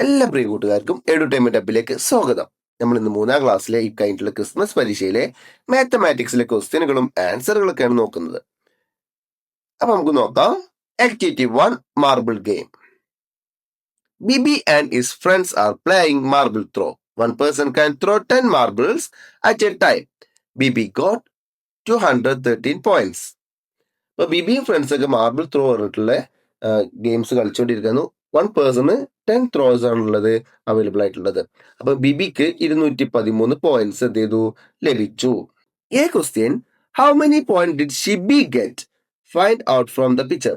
എല്ലാ പ്രിയ കൂട്ടുകാർക്കും എഡ്യൂടൈൻമെന്റ് ഹബിലേക്ക് സ്വാഗതം. നമ്മൾ ഇന്ന് 3ാം ക്ലാസ്സിലെ ഈ കഴിഞ്ഞിട്ടുള്ള ക്രിസ്മസ് പരീക്ഷയിലെ മാത്തമാറ്റിക്സിലെ ക്വസ്റ്റ്യനുകളും ആൻസറുകളൊക്കെയാണ് നോക്കുന്നത്. അപ്പൊ നമുക്ക് നോക്കാം. Activity 1 marble game. Bibi and his friends are playing marble throw. One person can throw 10 marbles at a time. Bibi got 213 points. അപ്പൊ ബിബിയും ഫ്രണ്ട്സ് ഒക്കെ മാർബിൾ ത്രോ പറഞ്ഞിട്ടുള്ള ഗെയിംസ് കളിച്ചുകൊണ്ടിരിക്കുന്നു. 1 പേഴ്സണ് 10 ത്രോസ് ആണുള്ളത് അവൈലബിൾ ആയിട്ടുള്ളത്. അപ്പൊ ബിബിക്ക് 213 പോയിന്റ്സ് എന്ത് ചെയ്തു ലഭിച്ചു. A question, how many point did Shibi get? Find out from the picture.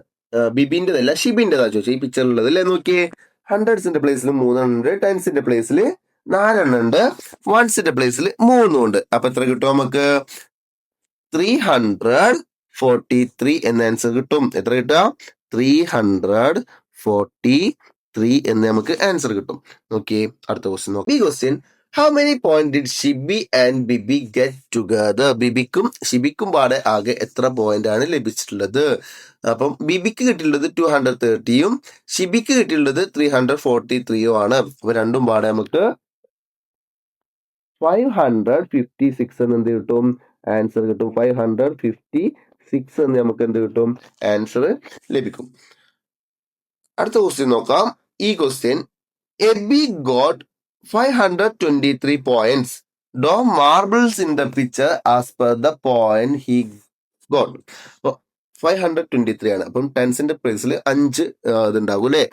ബിബിന്റെതല്ല ഷിബിന്റെതാ ചോദിച്ചു. ഈ പിക്ചറിലുള്ളത് അല്ലെ നോക്കിയേ. ഹൺഡ്രഡ്സിന്റെ പ്ലേസിൽ 3 ഉണ്ട്, ടെൻസിന്റെ പ്ലേസിൽ 4 ഉണ്ട്, വൺസിന്റെ പ്ലേസിൽ 3 ഉണ്ട്. അപ്പൊ എത്ര കിട്ടും നമുക്ക്? 343 എന്ന ആൻസർ കിട്ടും. എത്ര കിട്ടുക? 343 എന്ന് നമുക്ക് ആൻസർ കിട്ടും. നോക്കിയേ, അടുത്ത ക്വസ്റ്റ്യൻ നോക്കാം. ഈ question, how many point did Shibi and Bibi get together? ബിബിക്കും ഷിബിക്കും പാടെ ആകെ എത്ര പോയിന്റ് ആണ് ലഭിച്ചിട്ടുള്ളത്? അപ്പം ബിബിക്ക് കിട്ടിയിട്ടുള്ളത് 230യും ഷിബിക്ക് കിട്ടിയിട്ടുള്ളത് 343യും ആണ്. അപ്പൊ രണ്ടും പാടെ നമുക്ക് 556 എന്ന് എന്ത് കിട്ടും? ആൻസർ കിട്ടും. 556 എന്ന് നമുക്ക് എന്ത് കിട്ടും? ആൻസർ ലഭിക്കും. അടുത്ത ക്വസ്റ്റ്യൻ നോക്കാം. ഈ question, Eby got 523 points. Do marbles in the picture as per the point he got. അപ്പൊ 523 ആണ്. അപ്പം ടെൻസിന്റെ പ്ലേസിൽ 5 ഇതുണ്ടാകും അല്ലെ.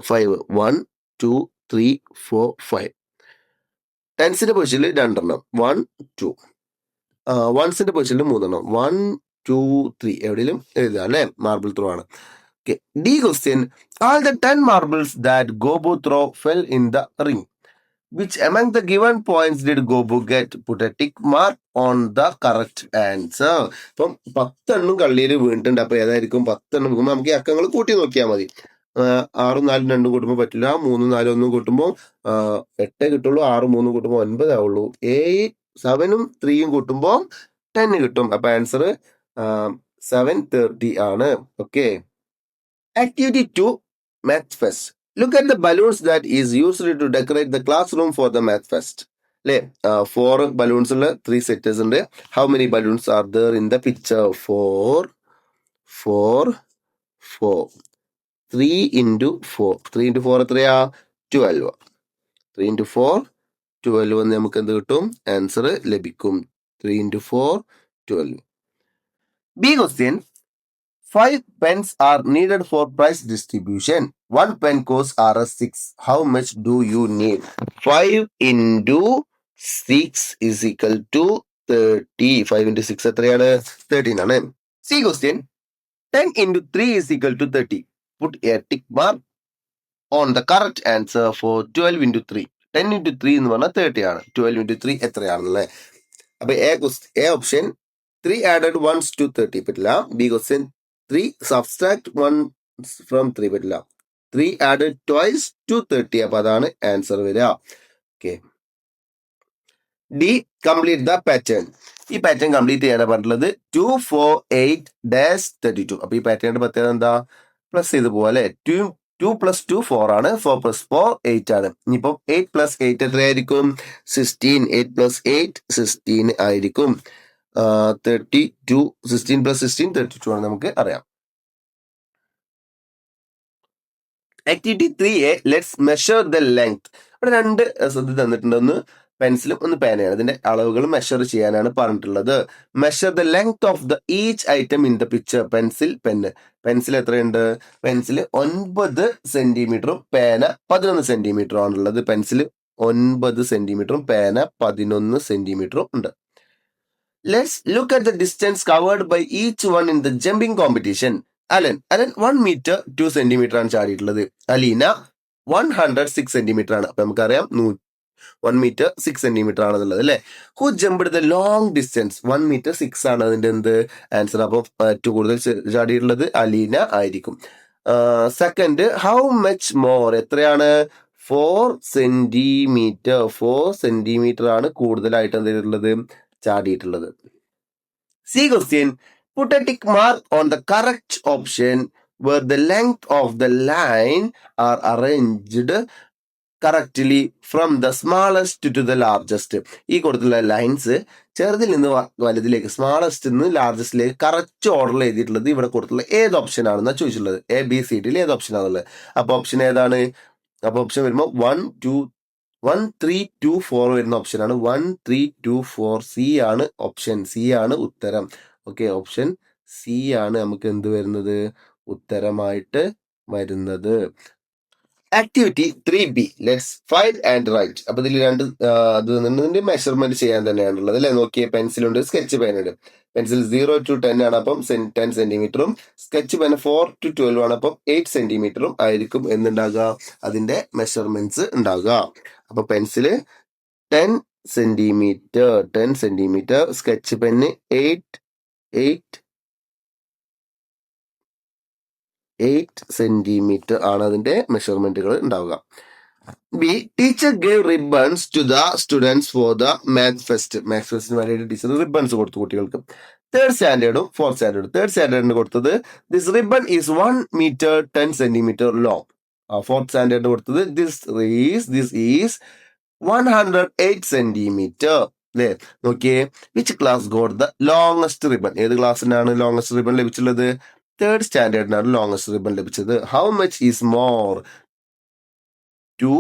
5 1 2 3 4 5. ടെൻസിന്റെ പൊസിഷനിൽ 2 എണ്ണം 1 2. വൺസിന്റെ പൊസിഷനിൽ 3 എണ്ണം 1 2 3. എവിടെയും എഴുതുക അല്ലെ. മാർബിൾ ത്രോ ആണ്. D question, all the 10 marbles that Gobu throw fell in the ring. Which among the given points did Gobu get? Put a tick mark on the correct answer. അപ്പം 10 എണ്ണം കള്ളിയിൽ വീണിട്ടുണ്ട്. അപ്പൊ ഏതായിരിക്കും 10 എണ്ണം? നമുക്ക് ഈ അക്കങ്ങൾ കൂട്ടി നോക്കിയാൽ മതി. 6 4 2 കൂട്ടുമ്പോൾ പറ്റില്ല. 3 4 1 കൂട്ടുമ്പോൾ 8 കിട്ടുള്ളൂ. 6 3 കൂട്ടുമ്പോൾ 9 ആവുള്ളൂ. 7ഉം 3യും കൂട്ടുമ്പോൾ 10 കിട്ടും. അപ്പൊ ആൻസർ 730 ആണ്. Okay. Activity 2 Math Fest. Look at the balloons that is used to decorate the classroom for the Math Fest. 4 balloons ഉള്ള 3 setters ഉണ്ട്. How many balloons are there in the picture? 4 4 4. 3 into 4. 3 into 4 എത്രയാ? 12. 3 into 4 12 എന്ന് നമുക്ക് എന്ത് കിട്ടും? Answer ലഭിക്കും. 3 into 4 12. B question, 5 pens are needed for prize distribution. 1 pen costs Rs 6. How much do you need? 5 into 6 is equal to 30. 5 into 6 എത്രയാണ്? 13 ആണ്. C question, 10 into 3 is equal to 30. Put a tick mark on the correct answer for 12 into 3. 10 into 3 എന്ന് പറഞ്ഞാൽ 30 ആണ്. 12 into 3 എത്രയാണല്ലേ? അപ്പൊ A option 3 added ones to 30 പറ്റില്ല. B question 3 subtract 1 from 3 പറ്റില്ല. 3 added twice to 30. അപ്പൊ അതാണ് ആൻസർ വരിക. Okay. D complete the pattern. ഈ പാറ്റേൺ കംപ്ലീറ്റ് ചെയ്യാനാണ് പറഞ്ഞിട്ടുള്ളത്. 2 4 8 -32. അപ്പൊ ഈ പാറ്റേണിന്റെ പ്രത്യേകത എന്താ? പ്ലസ് ചെയ്ത് പോവാ അല്ലെ. 2 + 2 4 ആണ്. 4 + 4 8 ആണ്. ഇനിയിപ്പം 8 + 8 എത്രയായിരിക്കും? 16. 8 + 8 16 ആയിരിക്കും. 32. 16 + 16 32 ആണ് നമുക്ക് അറിയാം. Activity 3A, let's measure the length. ഇവിടെ 2 ശ്രദ്ധ തന്നിട്ടുണ്ട്. ഒന്ന് പെൻസിലും ഒന്ന് പേനയാണ്. ഇതിന്റെ അളവുകൾ മെഷർ ചെയ്യാനാണ് പറഞ്ഞിട്ടുള്ളത്. Measure the length of the each item in the picture. Pencil, pen. Pencil എത്രയുണ്ട്? പെൻസിൽ 9 സെന്റിമീറ്ററും പേന 11 സെന്റിമീറ്ററും ആണുള്ളത്. പെൻസിൽ 9 സെന്റിമീറ്ററും പേന 11 സെന്റിമീറ്ററും ഉണ്ട്. Let's look at the distance covered by each one in the jumping competition. Alan 1 metre 2 centimetre ആണ് ചാടിയിട്ടുള്ളത്. Aleena 106 centimetre ആണ്. അപ്പൊ നമുക്കറിയാം 1 മീറ്റർ 6 സെന്റിമീറ്റർ ആണെന്നുള്ളത് അല്ലെ. Who jumped the long distance? 1 metre 6 ആണ് അതിന്റെ എന്ത് ആൻസർ. അപ്പൊ ഏറ്റവും കൂടുതൽ ചാടിയിട്ടുള്ളത് അലീന ആയിരിക്കും. Second, how much more? എത്രയാണ്? 4 സെന്റിമീറ്റർ. 4 സെന്റിമീറ്റർ ആണ് കൂടുതലായിട്ട് എന്തിട്ടുള്ളത്? ചാടിയിട്ടുള്ളത്. C question, put a tick mark on the correct option where the length of the line are arranged correctly from the smallest to the largest. ഈ കൊടുത്തുള്ള lines ചെറുതിൽ നിന്ന് വലുതിലേക്ക്, smallest നിന്ന് ലാർജസ്റ്റിലേക്ക് correct ഓർഡറിൽ എഴുതിയിട്ടുള്ളത് ഇവിടെ കൊടുത്തുള്ള ഏത് ഓപ്ഷൻ ആണെന്നാണ് ചോദിച്ചിട്ടുള്ളത്. ABCDയിൽ ഏത് ഓപ്ഷൻ ആണുള്ളത്? അപ്പോൾ ഓപ്ഷൻ ഏതാണ്? അപ്പോൾ ഓപ്ഷൻ വരുമ്പോൾ 1 3 2 4 വരുന്ന ഓപ്ഷനാണ് 1 3 2 4. സി ആണ് ഓപ്ഷൻ, സി ആണ് ഉത്തരം. ഓക്കെ, ഓപ്ഷൻ സി ആണ് നമുക്ക് എന്ത് വരുന്നത്? ഉത്തരമായിട്ട് വരുന്നത്. Activity 3B, let's find and write. അപ്പൊ ഇതിൽ രണ്ട് അത് മെഷർമെന്റ് ചെയ്യാൻ തന്നെയാണുള്ളത് അല്ലെ. നോക്കിയേ, പെൻസിലുണ്ട്, സ്കെച്ച് പെൻ ഉണ്ട്. പെൻസിൽ 0 to 10 ആണ്, അപ്പം 10 സെന്റിമീറ്ററും. സ്കെച്ച് പെൻ 4 to 12 ആണ്, അപ്പം 8 സെന്റിമീറ്ററും ആയിരിക്കും എന്തുണ്ടാകുക, അതിന്റെ മെഷർമെന്റ്സ് ഉണ്ടാകുക. അപ്പൊ pencil 10 centimetre, sketch pen 8 centimetre ആണ് അതിന്റെ മെഷർമെന്റുകൾ ഉണ്ടാവുക. B, teacher gave ribbons to the students for the maths fest. Maths ഫെസ്റ്റിന് വേണ്ടിയിട്ട് ടീച്ചർ റിബൺസ് കൊടുത്തു കുട്ടികൾക്ക്. തേർഡ് സ്റ്റാൻഡേർഡും ഫോർത്ത് സ്റ്റാൻഡേർഡും. തേർഡ് സ്റ്റാൻഡേർഡിന് കൊടുത്തത് this ribbon is 1 meter 10 centimeter long. Fourth സ്റ്റാൻഡേർഡിന് കൊടുത്തത് ദിസ് ഈസ് 108 centimeter. അല്ലേ? നോക്കിയേ, which class got the longest ribbon? ഏത് ക്ലാസ്സിനാണ് ലോങ്സ്റ്റ് റിബൺ ലഭിച്ചുള്ളത്? തേർഡ് സ്റ്റാൻഡേർഡിനാണ് ലോങ്സ്റ്റ് റിബൺ ലഭിച്ചത്. How much is more? 2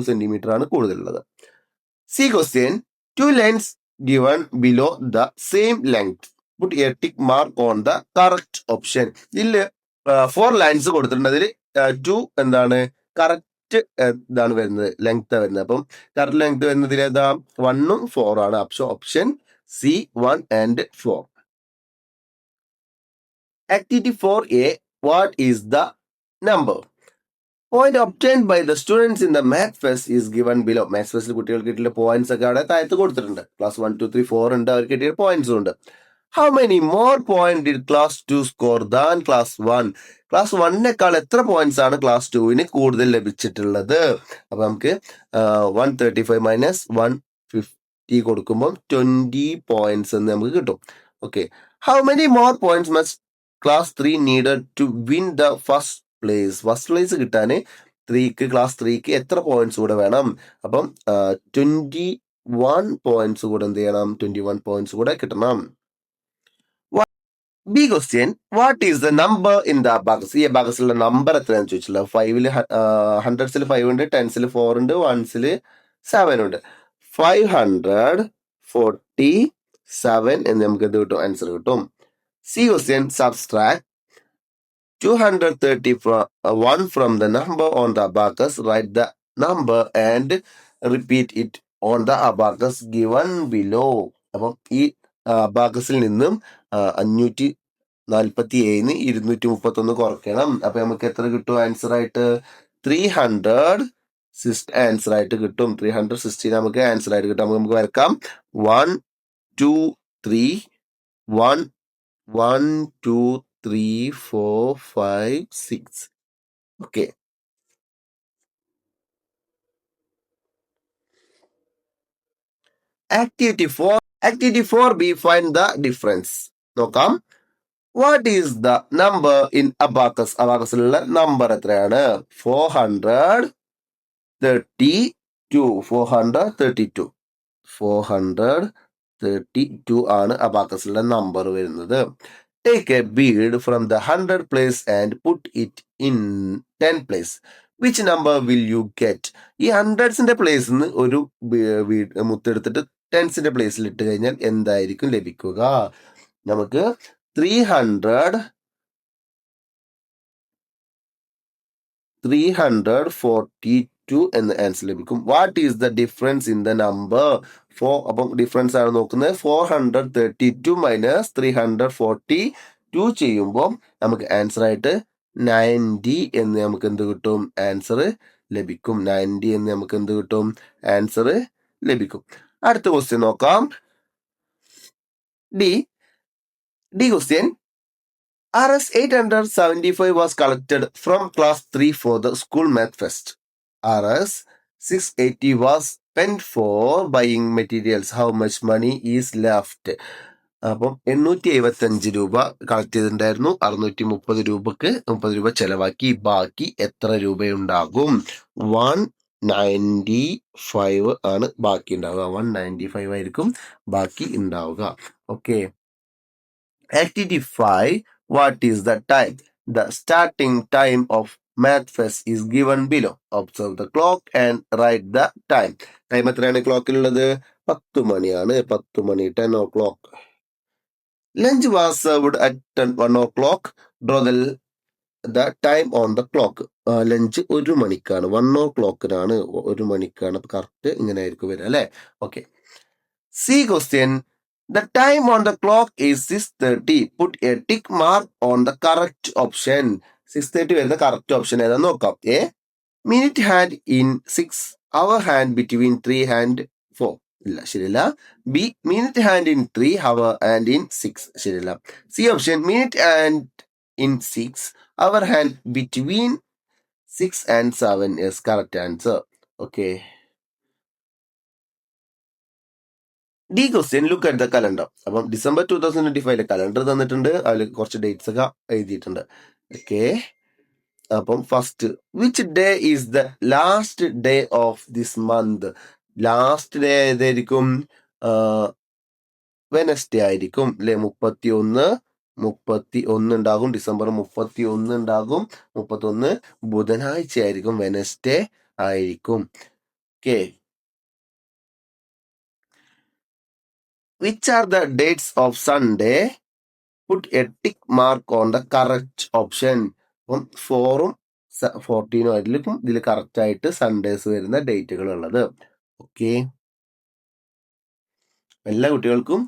centimetre ആണ് കൂടുതലുള്ളത്. C question, 2 lines given below the same length. Put a tick mark on the correct option. ഇതില് 4 lines കൊടുത്തിട്ടുണ്ട്. അതിൽ 2 എന്താണ് കറക്റ്റ് ഇതാണ് വരുന്നത്, ലെങ്ത് വരുന്നത്. അപ്പം കറക്റ്റ് ലെങ്ത് വരുന്നതിൽ ഏതാ? 1ഉം 4 ആണ്. Option C 1 and 4. Activity 4A, what is the number? Point obtained by the students in the math fest is given below. Maths ഫെസ്റ്റിൽ കുട്ടികൾക്ക് കിട്ടിയ പോയിന്റ്സ് ഒക്കെ അവിടെ താഴത്ത് കൊടുത്തിട്ടുണ്ട്. ക്ലാസ് 1 2 3 4 ഉണ്ട്, അവർക്ക് കിട്ടിയ പോയിന്റ്സും ഉണ്ട്. How many more point did class 2 score than class 1? Class 1നേക്കാൾ എത്ര പോയിന്റ്സ് ആണ് ക്ലാസ് 2വിന് കൂടുതൽ ലഭിച്ചിട്ടുള്ളത്? അപ്പൊ നമുക്ക് 135 മൈനസ് 150 കൊടുക്കുമ്പോൾ 20 പോയിന്റ്സ് എന്ന് നമുക്ക് കിട്ടും. Okay, how many more points must class 3 needed to win the first place കിട്ടാൻ ക്ലാസ് 3ക്ക് എത്ര പോയിന്റ്സ് കൂടെ വേണം? അപ്പം 21 പോയിന്റ്സ് കൂടെ എന്ത് ചെയ്യണം? 21 പോയിന്റ്സ് കൂടെ കിട്ടണം. B question, what is the number in the abacus? ഈ അബാക്കസിലുള്ള നമ്പർ എത്രയാണെന്ന് ചോദിച്ചില്ല. 5ല് 100സിൽ 5 ഉണ്ട്, 10സിൽ 4 ഉണ്ട്, 1സിൽ 7 ഉണ്ട്. 547 എന്ന് നമുക്ക് എന്ത് കിട്ടും? ആൻസർ കിട്ടും. C question, subtract 231 from the number on the abacus. Write the number and repeat it on the abacus given below. അപ്പം ഈ അബാക്കസിൽ നിന്നും 547 231 കുറയ്ക്കണം. അപ്പൊ നമുക്ക് എത്ര കിട്ടും ആൻസർ ആയിട്ട്? 300 ആൻസർ ആയിട്ട് കിട്ടും. 316 നമുക്ക് ആൻസർ ആയിട്ട് കിട്ടും. നമുക്ക് വരക്കാം 1 2 3 1 1 2 3 4 5 6. Okay, activity 4B, find the difference. നോക്കാം. What is the number in abacus? അബാക്കസിലുള്ള നമ്പർ എത്രയാണ്? 432 ആണ് അബാക്കസിലുള്ള നമ്പർ വരുന്നത്. Take a bead from the 100 place and put it in 10 place. Which number will you get? ഈ 100സിന്റെ പ്ലേസിൽ നിന്ന് ഒരു മുത്തെടുത്തിട്ട് 10സിന്റെ പ്ലേസിൽ ഇട്ട് കഴിഞ്ഞാൽ എന്തായിരിക്കും ലഭിക്കുക? നമുക്ക് 342 എന്ന ആൻസർ ലഭിക്കും. What is the difference in the number? അപ്പം ഡിഫറൻസ് ആണ് നോക്കുന്നത്. 432 മൈനസ് 342 ചെയ്യുമ്പോൾ നമുക്ക് ആൻസർ ആയിട്ട് 90 എന്ന് നമുക്ക് എന്ത് കിട്ടും? ആൻസർ ലഭിക്കും. 90 എന്ന് നമുക്ക് എന്ത് കിട്ടും? ആൻസർ ലഭിക്കും. അടുത്ത ക്വസ്റ്റ്യൻ നോക്കാം. D question, RS 875 was collected from class 3 for the school math fest. RS 680 was spent for buying materials. How much money is left? അപ്പം 875 രൂപ കളക്ട് ചെയ്തിട്ടുണ്ടായിരുന്നു. 630 രൂപക്ക് 30 രൂപ ചെലവാക്കി. ബാക്കി എത്ര രൂപയുണ്ടാകും? 195 ആണ് ബാക്കി ഉണ്ടാവുക. 195 ആയിരിക്കും ബാക്കി ഉണ്ടാവുക. Okay. Activity 5. What is the time? The starting time of Math Fest is given below. Observe the clock and write the time. Time എത്രയാണ് ക്ലോക്കിലുള്ളത്? 10 മണിയാണ്. 10 മണി, 10 o'clock. Lunch was served at 1 o'clock. Draw the time on the clock. Lunch 1 മണിക്കാണ്. 1 o'clockനാണ്, 1 മണിക്കാണ്. അപ്പൊ correct ഇങ്ങനെ ആയിരിക്കും വരിക അല്ലെ? Okay. C question. The time on the clock is 6:30. Put a tick mark on the correct option. 6:30 വരുന്ന correct option ഏതാന്ന് നോക്കാം. A. Minute hand in 6. Hour hand between 3 and 4. ഇല്ല, ശരിയല്ല. B. Minute hand in 3. Hour hand in 6. ശരിയല്ല. C option. Minute hand in 6. Hour hand between 6 and 7 is correct answer. Okay. D question. Look at the calendar. അപ്പം December 2025 calendar തന്നിട്ടുണ്ട്. അതിൽ കുറച്ച് dates ഒക്കെ എഴുതിയിട്ടുണ്ട്. Okay. അപ്പം first, which day is the last day of this month? Last day ഏതായിരിക്കും? Wednesday ആയിരിക്കും അല്ലെ? 31 ഉണ്ടാകും. ഡിസംബർ 31 ഉണ്ടാകും. 31 ബുധനാഴ്ച ആയിരിക്കും. വെനസ്ഡേ ആയിരിക്കും. Okay. Which are the dates of Sunday? Put a tick mark on the correct option. അപ്പം 4ഉം 14ഉം ആയിരിക്കും ഇതിൽ കറക്റ്റ് ആയിട്ട് സൺഡേസ് വരുന്ന ഡേറ്റുകൾ ഉള്ളത്. ഓക്കെ. എല്ലാ കുട്ടികൾക്കും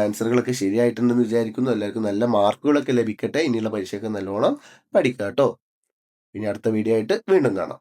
ആൻസറുകളൊക്കെ ശരിയായിട്ടുണ്ടെന്ന് വിചാരിക്കുന്നു. എല്ലാവർക്കും നല്ല മാർക്കുകളൊക്കെ ലഭിക്കട്ടെ. ഇനിയുള്ള പരീക്ഷയൊക്കെ നല്ലോണം പഠിക്കാം കേട്ടോ. ഇനി അടുത്ത വീഡിയോ ആയിട്ട് വീണ്ടും കാണാം.